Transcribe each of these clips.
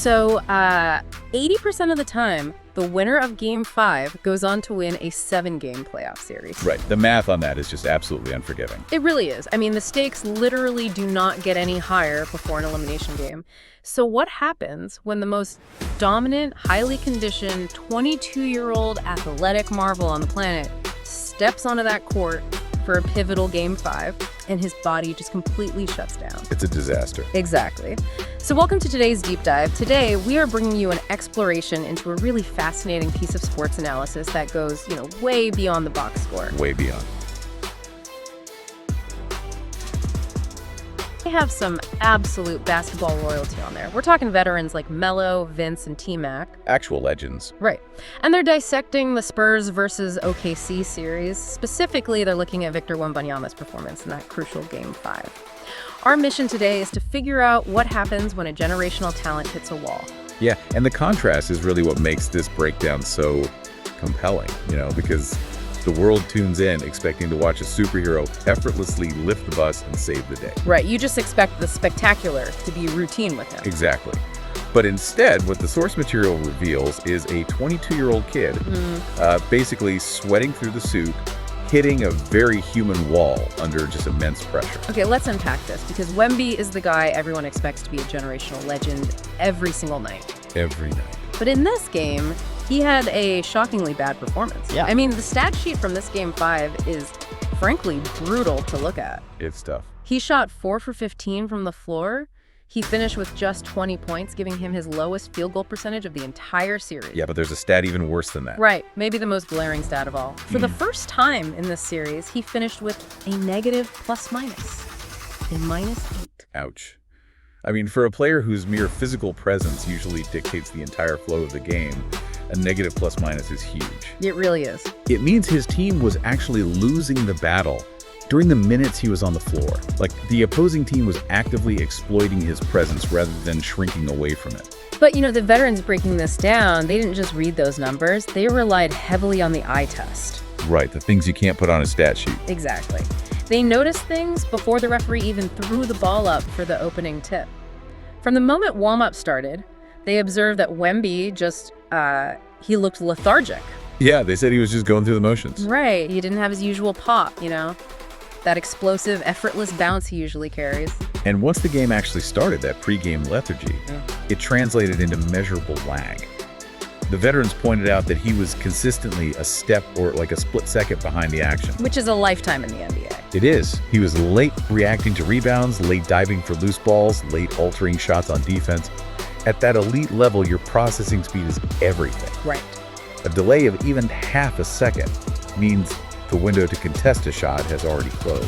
So 80% of the time, the winner of Game 5 goes on to win a 7-game playoff series. Right. The math on that is just absolutely unforgiving. It really is. I mean, the stakes literally do not get any higher before an elimination game. So what happens when the most dominant, highly conditioned, 22-year-old athletic marvel on the planet steps onto that court for a pivotal Game 5, and his body just completely shuts down? It's a disaster. Exactly. So welcome to today's Deep Dive. Today, we are bringing you an exploration into a really fascinating piece of sports analysis that goes, way beyond the box score. Way beyond. They have some absolute basketball royalty on there. We're talking veterans like Melo, Vince, and T-Mac. Actual legends. Right. And they're dissecting the Spurs versus OKC series. Specifically, they're looking at Victor Wembanyama's performance in that crucial Game 5. Our mission today is to figure out what happens when a generational talent hits a wall. Yeah, and the contrast is really what makes this breakdown so compelling, because the world tunes in expecting to watch a superhero effortlessly lift the bus and save the day. Right, you just expect the spectacular to be routine with him. Exactly. But instead, what the source material reveals is a 22-year-old kid basically sweating through the suit, hitting a very human wall under just immense pressure. Okay, let's unpack this, because Wemby is the guy everyone expects to be a generational legend every single night. Every night. But in this game, he had a shockingly bad performance. Yeah. I mean, the stat sheet from this Game 5 is, frankly, brutal to look at. It's tough. He shot 4 for 15 from the floor. He finished with just 20 points, giving him his lowest field goal percentage of the entire series. Yeah, but there's a stat even worse than that. Right, maybe the most glaring stat of all. For the first time in this series, he finished with a negative plus-minus, a -8. Ouch. I mean, for a player whose mere physical presence usually dictates the entire flow of the game, a negative plus-minus is huge. It really is. It means his team was actually losing the battle during the minutes he was on the floor. Like, the opposing team was actively exploiting his presence rather than shrinking away from it. But, the veterans breaking this down, they didn't just read those numbers. They relied heavily on the eye test. Right, the things you can't put on a stat sheet. Exactly. They noticed things before the referee even threw the ball up for the opening tip. From the moment warm-up started, they observed that Wemby he looked lethargic. Yeah, they said he was just going through the motions. Right, he didn't have his usual pop, that explosive, effortless bounce he usually carries. And once the game actually started, that pregame lethargy, it translated into measurable lag. The veterans pointed out that he was consistently a step or like a split second behind the action. Which is a lifetime in the NBA. It is. He was late reacting to rebounds, late diving for loose balls, late altering shots on defense. At that elite level, your processing speed is everything. Right. A delay of even half a second means the window to contest a shot has already closed.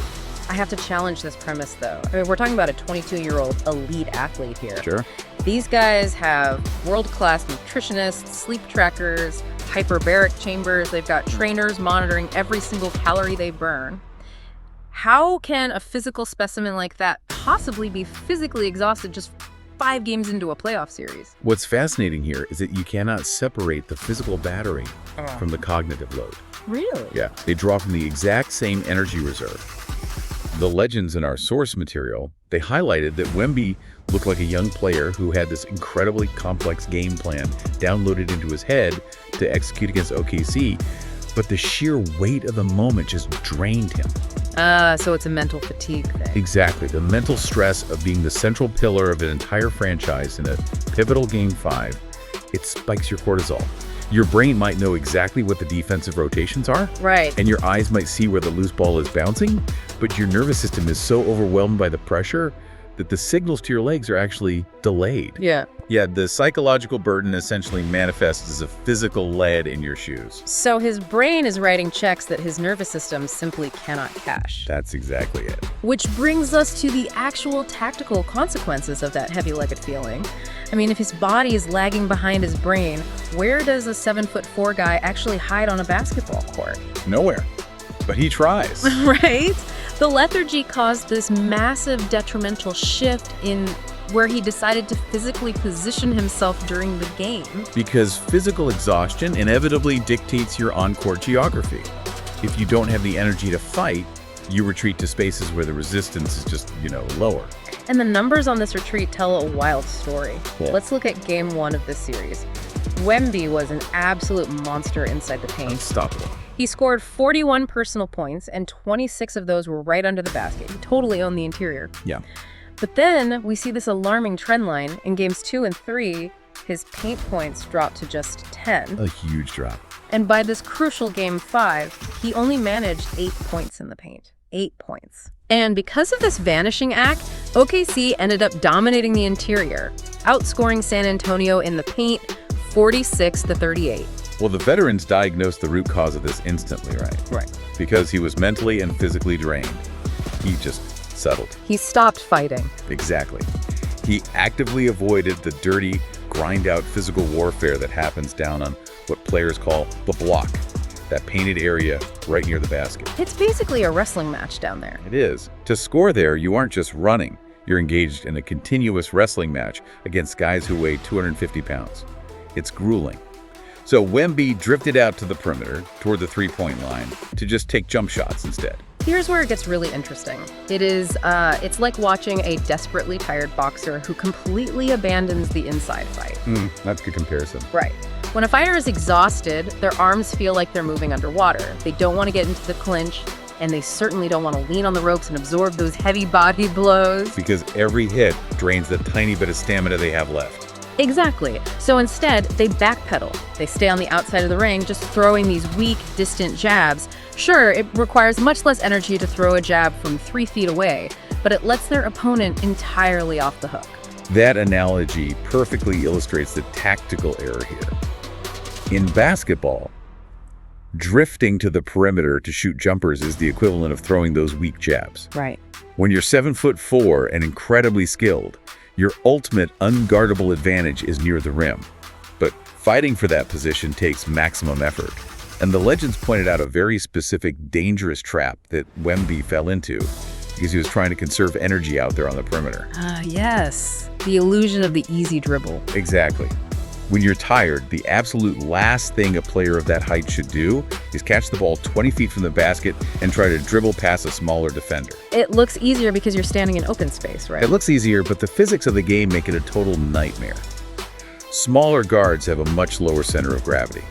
I have to challenge this premise, though. I mean, we're talking about a 22-year-old elite athlete here. Sure. These guys have world-class nutritionists, sleep trackers, hyperbaric chambers. They've got trainers monitoring every single calorie they burn. How can a physical specimen like that possibly be physically exhausted just 5 games into a playoff series? What's fascinating here is that you cannot separate the physical battery from the cognitive load. Really? Yeah, they draw from the exact same energy reserve. The legends in our source material, they highlighted that Wemby looked like a young player who had this incredibly complex game plan downloaded into his head to execute against OKC, but the sheer weight of the moment just drained him. So it's a mental fatigue thing. Exactly. The mental stress of being the central pillar of an entire franchise in a pivotal Game 5, it spikes your cortisol. Your brain might know exactly what the defensive rotations are. Right. And your eyes might see where the loose ball is bouncing, but your nervous system is so overwhelmed by the pressure that the signals to your legs are actually delayed. Yeah. Yeah, the psychological burden essentially manifests as a physical lead in your shoes. So his brain is writing checks that his nervous system simply cannot cash. That's exactly it. Which brings us to the actual tactical consequences of that heavy-legged feeling. I mean, if his body is lagging behind his brain, where does a 7'4" guy actually hide on a basketball court? Nowhere. But he tries. Right? The lethargy caused this massive detrimental shift in where he decided to physically position himself during the game. Because physical exhaustion inevitably dictates your on-court geography. If you don't have the energy to fight, you retreat to spaces where the resistance is just, lower. And the numbers on this retreat tell a wild story. Yeah. Let's look at game 1 of this series. Wemby was an absolute monster inside the paint. Unstoppable. He scored 41 personal points, and 26 of those were right under the basket. He totally owned the interior. Yeah. But then we see this alarming trend line. In games 2 and 3, his paint points dropped to just 10. A huge drop. And by this crucial game 5, he only managed 8 points in the paint. 8 points. And because of this vanishing act, OKC ended up dominating the interior, outscoring San Antonio in the paint 46-38. Well, the veterans diagnosed the root cause of this instantly, right? Right. Because he was mentally and physically drained. He just settled. He stopped fighting. Exactly. He actively avoided the dirty, grind-out physical warfare that happens down on what players call the block, that painted area right near the basket. It's basically a wrestling match down there. It is. To score there, you aren't just running. You're engaged in a continuous wrestling match against guys who weigh 250 pounds. It's grueling. So Wemby drifted out to the perimeter toward the three-point line to just take jump shots instead. Here's where it gets really interesting. It's like watching a desperately tired boxer who completely abandons the inside fight. That's a good comparison. Right. When a fighter is exhausted, their arms feel like they're moving underwater. They don't want to get into the clinch, and they certainly don't want to lean on the ropes and absorb those heavy body blows. Because every hit drains the tiny bit of stamina they have left. Exactly. So instead, they backpedal. They stay on the outside of the ring, just throwing these weak, distant jabs. Sure, it requires much less energy to throw a jab from 3 feet away, but it lets their opponent entirely off the hook. That analogy perfectly illustrates the tactical error here. In basketball, drifting to the perimeter to shoot jumpers is the equivalent of throwing those weak jabs. Right. When you're 7'4" and incredibly skilled, your ultimate unguardable advantage is near the rim. But fighting for that position takes maximum effort. And the legends pointed out a very specific, dangerous trap that Wemby fell into because he was trying to conserve energy out there on the perimeter. Yes. The illusion of the easy dribble. Exactly. When you're tired, the absolute last thing a player of that height should do is catch the ball 20 feet from the basket and try to dribble past a smaller defender. It looks easier because you're standing in open space, right? It looks easier, but the physics of the game make it a total nightmare. Smaller guards have a much lower center of gravity.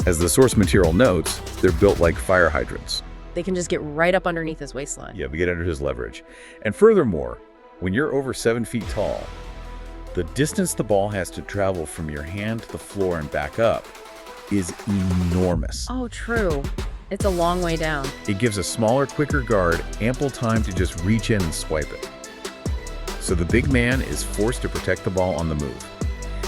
As the source material notes, they're built like fire hydrants. They can just get right up underneath his waistline. Yeah, we get under his leverage. And furthermore, when you're over 7 feet tall, the distance the ball has to travel from your hand to the floor and back up is enormous. Oh, true. It's a long way down. It gives a smaller, quicker guard ample time to just reach in and swipe it. So the big man is forced to protect the ball on the move.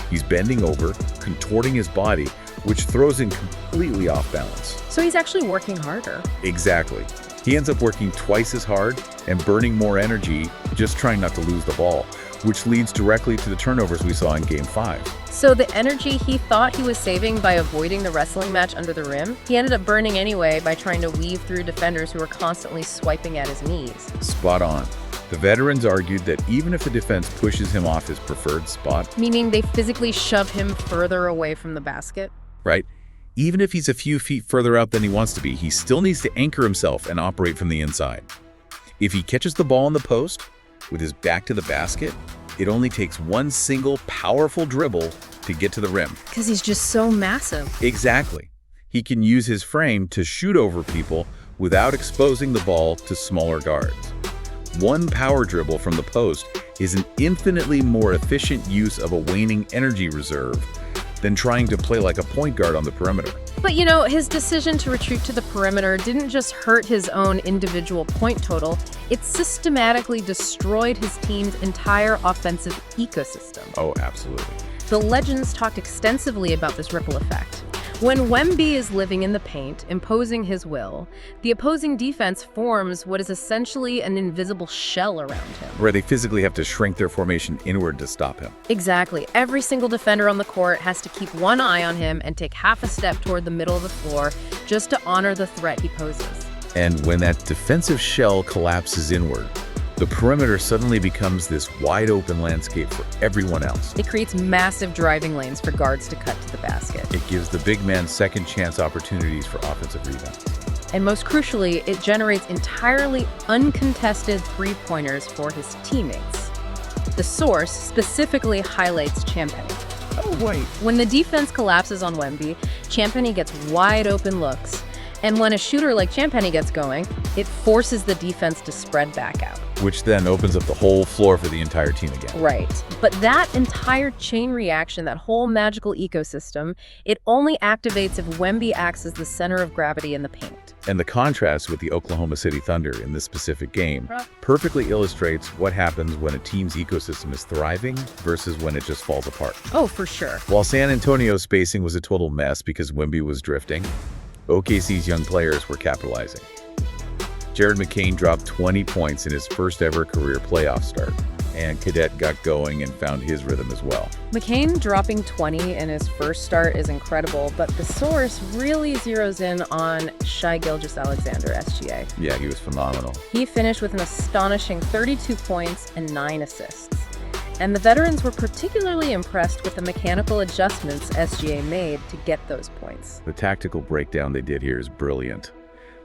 He's bending over, contorting his body, which throws him completely off balance. So he's actually working harder. Exactly. He ends up working twice as hard and burning more energy just trying not to lose the ball, which leads directly to the turnovers we saw in Game 5. So the energy he thought he was saving by avoiding the wrestling match under the rim, he ended up burning anyway by trying to weave through defenders who were constantly swiping at his knees. Spot on. The veterans argued that even if the defense pushes him off his preferred spot, Meaning they physically shove him further away from the basket? right? Even if he's a few feet further out than he wants to be, he still needs to anchor himself and operate from the inside. If he catches the ball in the post with his back to the basket, it only takes one single powerful dribble to get to the rim. Because he's just so massive. Exactly. He can use his frame to shoot over people without exposing the ball to smaller guards. One power dribble from the post is an infinitely more efficient use of a waning energy reserve than trying to play like a point guard on the perimeter. But you know, his decision to retreat to the perimeter didn't just hurt his own individual point total, it systematically destroyed his team's entire offensive ecosystem. Oh, absolutely. The legends talked extensively about this ripple effect. When Wemby is living in the paint, imposing his will, the opposing defense forms what is essentially an invisible shell around him. Where they physically have to shrink their formation inward to stop him. Exactly. Every single defender on the court has to keep one eye on him and take half a step toward the middle of the floor just to honor the threat he poses. And when that defensive shell collapses inward, the perimeter suddenly becomes this wide-open landscape for everyone else. It creates massive driving lanes for guards to cut to the basket. It gives the big man second-chance opportunities for offensive rebounds. And most crucially, it generates entirely uncontested three-pointers for his teammates. The source specifically highlights Champagny. Oh, wait. When the defense collapses on Wemby, Champagny gets wide open looks. And when a shooter like Champagny gets going, it forces the defense to spread back out. Which then opens up the whole floor for the entire team again. Right. But that entire chain reaction, that whole magical ecosystem, it only activates if Wemby acts as the center of gravity in the paint. And the contrast with the Oklahoma City Thunder in this specific game perfectly illustrates what happens when a team's ecosystem is thriving versus when it just falls apart. Oh, for sure. While San Antonio's spacing was a total mess because Wemby was drifting, OKC's young players were capitalizing. Jared McCain dropped 20 points in his first ever career playoff start, and Cadet got going and found his rhythm as well. McCain dropping 20 in his first start is incredible, but the source really zeroes in on Shai Gilgeous-Alexander, SGA. Yeah, he was phenomenal. He finished with an astonishing 32 points and 9 assists. And the veterans were particularly impressed with the mechanical adjustments SGA made to get those points. The tactical breakdown they did here is brilliant.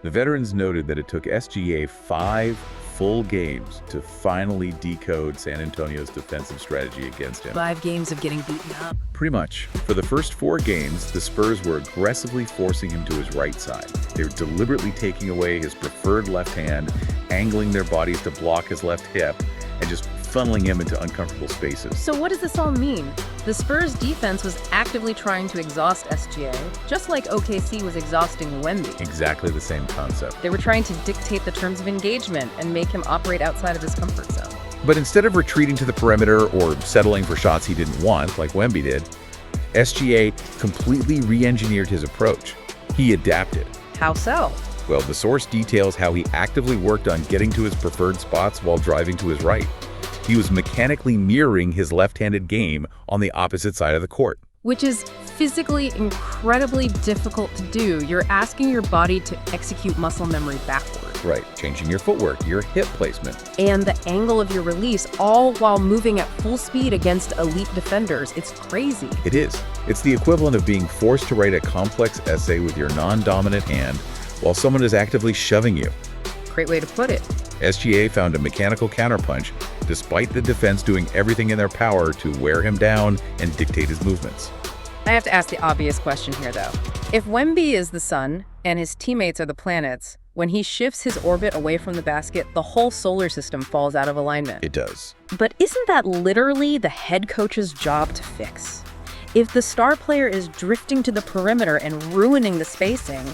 The veterans noted that it took SGA 5 full games to finally decode San Antonio's defensive strategy against him. 5 games of getting beaten up. Pretty much. For the first 4 games, the Spurs were aggressively forcing him to his right side. They were deliberately taking away his preferred left hand, angling their bodies to block his left hip, and just funneling him into uncomfortable spaces. So what does this all mean? The Spurs defense was actively trying to exhaust SGA, just like OKC was exhausting Wemby. Exactly the same concept. They were trying to dictate the terms of engagement and make him operate outside of his comfort zone. But instead of retreating to the perimeter or settling for shots he didn't want, like Wemby did, SGA completely re-engineered his approach. He adapted. How so? Well, the source details how he actively worked on getting to his preferred spots while driving to his right. He was mechanically mirroring his left-handed game on the opposite side of the court. Which is physically incredibly difficult to do. You're asking your body to execute muscle memory backward. Right, changing your footwork, your hip placement. And the angle of your release, all while moving at full speed against elite defenders. It's crazy. It is. It's the equivalent of being forced to write a complex essay with your non-dominant hand while someone is actively shoving you. Great way to put it. SGA found a mechanical counterpunch despite the defense doing everything in their power to wear him down and dictate his movements. I have to ask the obvious question here, though. If Wemby is the sun and his teammates are the planets, when he shifts his orbit away from the basket, the whole solar system falls out of alignment. It does. But isn't that literally the head coach's job to fix? If the star player is drifting to the perimeter and ruining the spacing,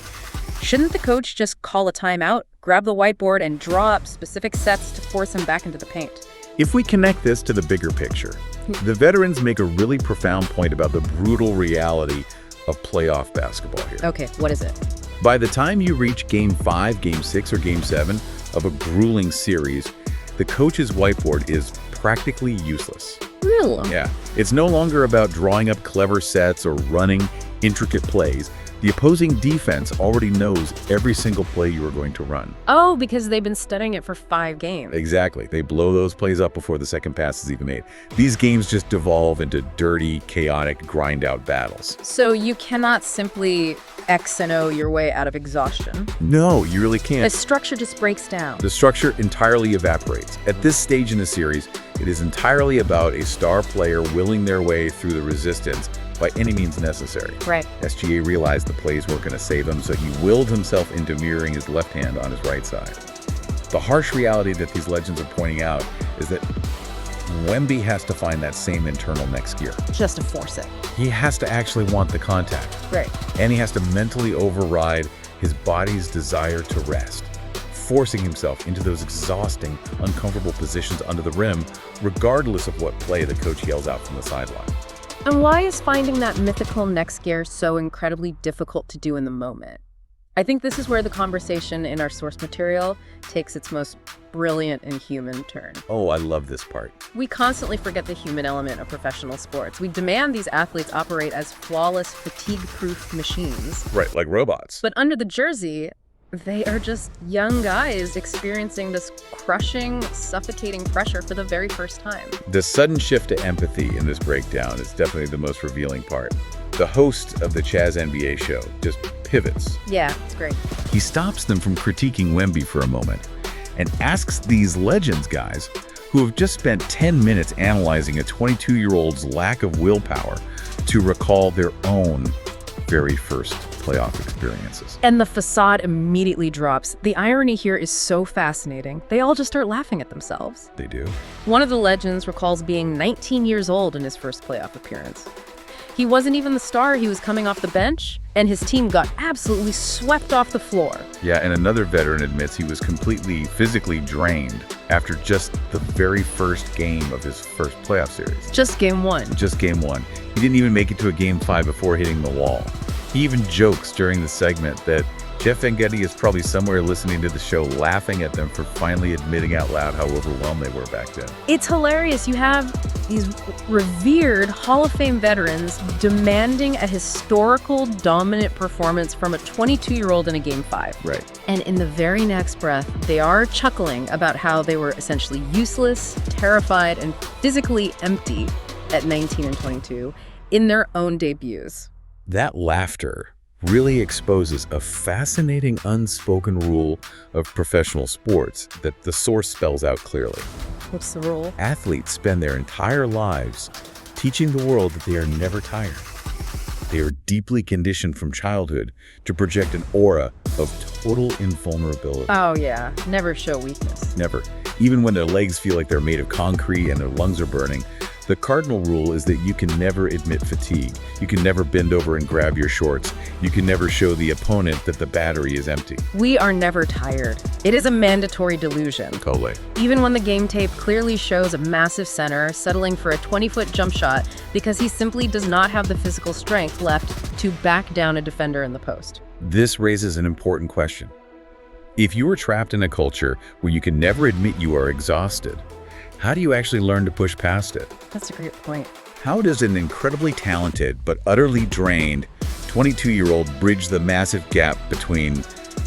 shouldn't the coach just call a timeout, grab the whiteboard, and draw up specific sets to force him back into the paint? If we connect this to the bigger picture, the veterans make a really profound point about the brutal reality of playoff basketball here. Okay, what is it? By the time you reach Game 5, Game 6, or Game 7 of a grueling series, the coach's whiteboard is practically useless. Really? Yeah. It's no longer about drawing up clever sets or running intricate plays. The opposing defense already knows every single play you are going to run. Oh, because they've been studying it for 5 games. Exactly. They blow those plays up before the second pass is even made. These games just devolve into dirty, chaotic, grind-out battles. So you cannot simply X and O your way out of exhaustion. No, you really can't. The structure just breaks down. The structure entirely evaporates. At this stage in the series, it is entirely about a star player willing their way through the resistance by any means necessary. Right. SGA realized the plays weren't going to save him, so he willed himself into mirroring his left hand on his right side. The harsh reality that these legends are pointing out is that Wemby has to find that same internal next gear. Just to force it. He has to actually want the contact. Right. And he has to mentally override his body's desire to rest, forcing himself into those exhausting, uncomfortable positions under the rim, regardless of what play the coach yells out from the sideline. And why is finding that mythical next gear so incredibly difficult to do in the moment? I think this is where the conversation in our source material takes its most brilliant and human turn. Oh, I love this part. We constantly forget the human element of professional sports. We demand these athletes operate as flawless, fatigue-proof machines. Right, like robots. But under the jersey, they are just young guys experiencing this crushing, suffocating pressure for the very first time. The sudden shift to empathy in this breakdown is definitely the most revealing part. The host of the Chaz NBA show just pivots. Yeah, it's great. He stops them from critiquing Wemby for a moment and asks these Legends guys who have just spent 10 minutes analyzing a 22-year-old's lack of willpower to recall their own very first playoff experiences. And the facade immediately drops. The irony here is so fascinating. They all just start laughing at themselves. They do. One of the legends recalls being 19 years old in his first playoff appearance. He wasn't even the star, he was coming off the bench, and his team got absolutely swept off the floor. Yeah, and another veteran admits he was completely physically drained after just the very first game of his first playoff series. Just game one. Just game one. He didn't even make it to a game 5 before hitting the wall. He even jokes during the segment that Jeff Van Gundy is probably somewhere listening to the show laughing at them for finally admitting out loud how overwhelmed they were back then. It's hilarious. You have these revered Hall of Fame veterans demanding a historical dominant performance from a 22-year-old in a Game 5. Right. And in the very next breath, they are chuckling about how they were essentially useless, terrified, and physically empty at 19 and 22 in their own debuts. That laughter really exposes a fascinating unspoken rule of professional sports that the source spells out clearly. What's the rule? Athletes spend their entire lives teaching the world that they are never tired. They are deeply conditioned from childhood to project an aura of total invulnerability. Oh yeah, never show weakness. Never. Even when their legs feel like they're made of concrete and their lungs are burning, the cardinal rule is that you can never admit fatigue. You can never bend over and grab your shorts. You can never show the opponent that the battery is empty. We are never tired. It is a mandatory delusion. Totally. Even when the game tape clearly shows a massive center settling for a 20-foot jump shot because he simply does not have the physical strength left to back down a defender in the post. This raises an important question. If you are trapped in a culture where you can never admit you are exhausted, how do you actually learn to push past it? That's a great point. How does an incredibly talented but utterly drained 22-year-old bridge the massive gap between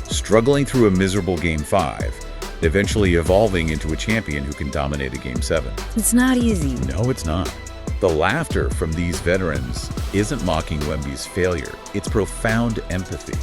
struggling through a miserable Game 5, eventually evolving into a champion who can dominate a Game 7? It's not easy. No, it's not. The laughter from these veterans isn't mocking Wemby's failure. It's profound empathy.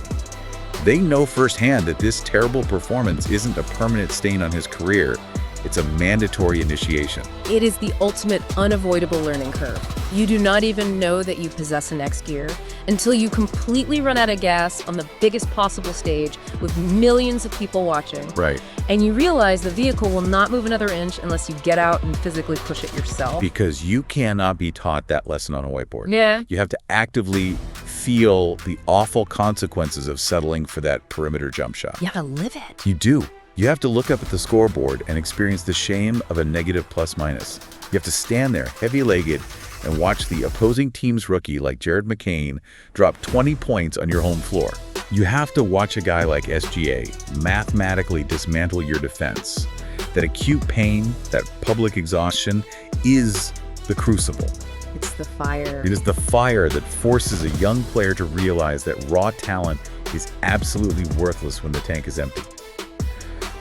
They know firsthand that this terrible performance isn't a permanent stain on his career. It's a mandatory initiation. It is the ultimate unavoidable learning curve. You do not even know that you possess a next gear until you completely run out of gas on the biggest possible stage with millions of people watching. Right. And you realize the vehicle will not move another inch unless you get out and physically push it yourself. Because you cannot be taught that lesson on a whiteboard. Yeah. You have to actively feel the awful consequences of settling for that perimeter jump shot. You have to live it. You do. You have to look up at the scoreboard and experience the shame of a negative plus-minus. You have to stand there, heavy-legged, and watch the opposing team's rookie like Jared McCain drop 20 points on your home floor. You have to watch a guy like SGA mathematically dismantle your defense. That acute pain, that public exhaustion, is the crucible. It's the fire. It is the fire that forces a young player to realize that raw talent is absolutely worthless when the tank is empty.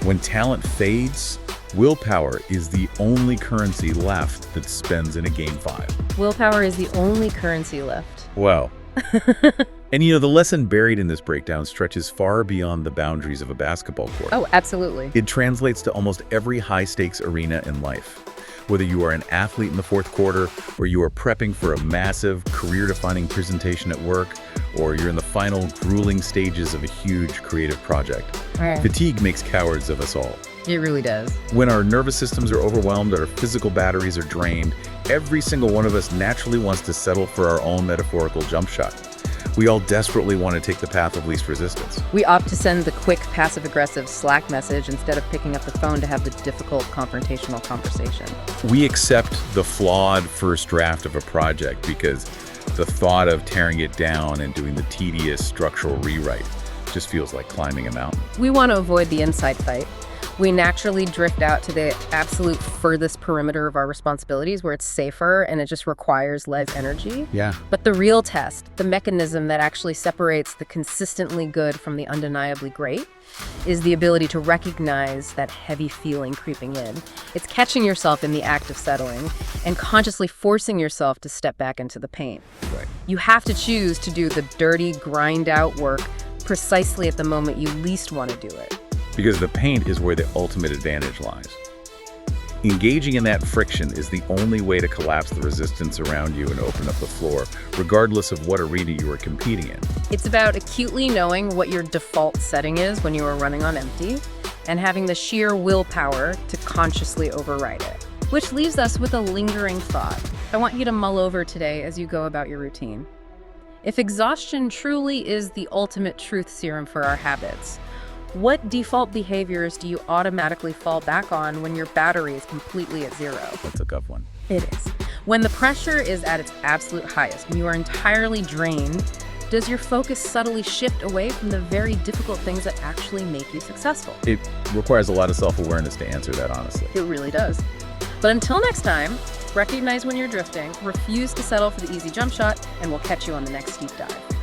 When talent fades, willpower is the only currency left that spends in a Game 5. Willpower is the only currency left. Wow. And you know, the lesson buried in this breakdown stretches far beyond the boundaries of a basketball court. Oh, absolutely. It translates to almost every high-stakes arena in life. Whether you are an athlete in the fourth quarter, or you are prepping for a massive, career-defining presentation at work, or you're in the final, grueling stages of a huge creative project. Right. Fatigue makes cowards of us all. It really does. When our nervous systems are overwhelmed, our physical batteries are drained, every single one of us naturally wants to settle for our own metaphorical jump shot. We all desperately want to take the path of least resistance. We opt to send the quick, passive-aggressive Slack message instead of picking up the phone to have the difficult, confrontational conversation. We accept the flawed first draft of a project because the thought of tearing it down and doing the tedious structural rewrite just feels like climbing a mountain. We want to avoid the inside fight. We naturally drift out to the absolute furthest perimeter of our responsibilities where it's safer and it just requires less energy. Yeah. But the real test, the mechanism that actually separates the consistently good from the undeniably great, is the ability to recognize that heavy feeling creeping in. It's catching yourself in the act of settling and consciously forcing yourself to step back into the pain. Right. You have to choose to do the dirty, grind-out work precisely at the moment you least want to do it. Because the pain is where the ultimate advantage lies. Engaging in that friction is the only way to collapse the resistance around you and open up the floor, regardless of what arena you are competing in. It's about acutely knowing what your default setting is when you are running on empty and having the sheer willpower to consciously override it. Which leaves us with a lingering thought I want you to mull over today as you go about your routine. If exhaustion truly is the ultimate truth serum for our habits, what default behaviors do you automatically fall back on when your battery is completely at zero? That's a tough one. It is. When the pressure is at its absolute highest and you are entirely drained, does your focus subtly shift away from the very difficult things that actually make you successful? It requires a lot of self-awareness to answer that, honestly. It really does. But until next time, recognize when you're drifting, refuse to settle for the easy jump shot, and we'll catch you on the next deep dive.